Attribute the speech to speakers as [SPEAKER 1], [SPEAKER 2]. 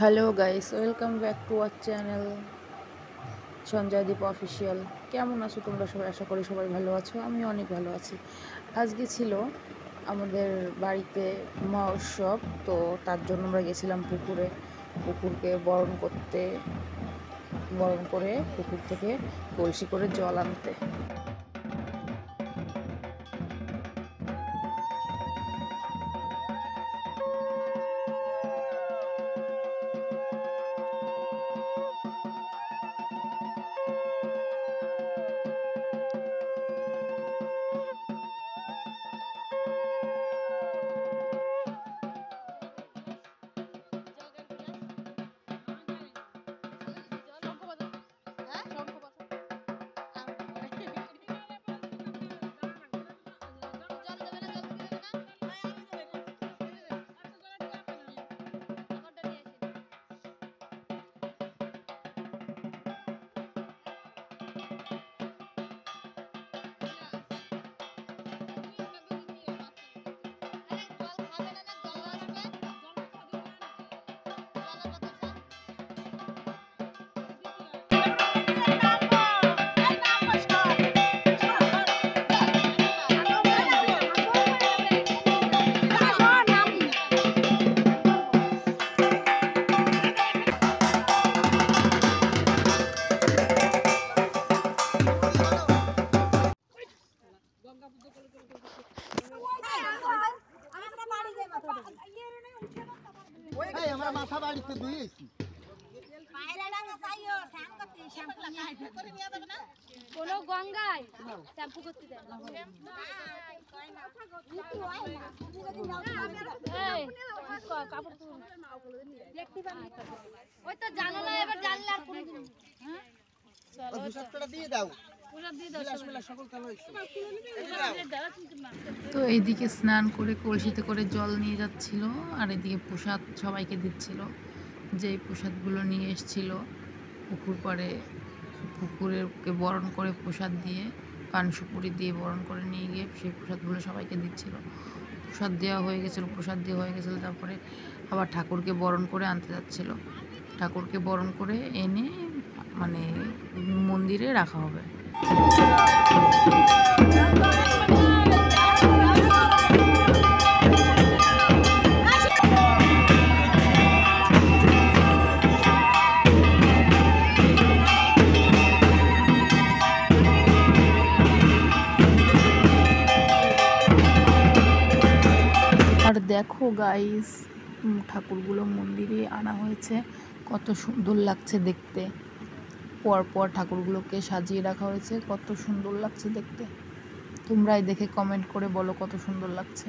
[SPEAKER 1] Hello guys, welcome back to our channel Sanjaydeep official. কেমন আছো তোমরা সবাই? আশা করি সবাই ভালো আছো। আমি অনেক ভালো আছি। আজকে ছিল আমাদের বাড়িতে মহোৎসব, তো তার জন্য আমরা গেছিলাম পুকুরকে বরণ করে পুকুর থেকে কলসি করে জল আনতে।
[SPEAKER 2] আমরা মাথা বাড়িতে ধুইছি
[SPEAKER 3] কোন গঙ্গায় শ্যাম্পু করতে দেয় না। ওই তো জানো না, এবার জানলে আর কোনদিন
[SPEAKER 2] দিয়ে দাও।
[SPEAKER 1] তো এইদিকে স্নান করে কলসিতে করে জল নিয়ে যাচ্ছিল, আর এদিকে প্রসাদ সবাইকে দিচ্ছিল। যেই প্রসাদগুলো নিয়ে এসছিল পুকুরকে বরণ করে প্রসাদ দিয়ে, পান সুপুরি দিয়ে বরণ করে নিয়ে গিয়ে সেই প্রসাদগুলো সবাইকে দিচ্ছিল। প্রসাদ দেওয়া হয়ে গেছিলো, তারপরে আবার ঠাকুরকে বরণ করে আনতে যাচ্ছিল। ঠাকুরকে বরণ করে এনে মানে মন্দিরে রাখা হবে। আর দেখো গাইস, ঠাকুরগুলো মন্দিরে আনা হয়েছে, কত সুন্দর লাগছে দেখতে। পর ঠাকুরগুলোকে সাজিয়ে রাখা হয়েছে, কত সুন্দর লাগছে দেখতে। তোমরাই দেখে কমেন্ট করে বলো কত সুন্দর লাগছে।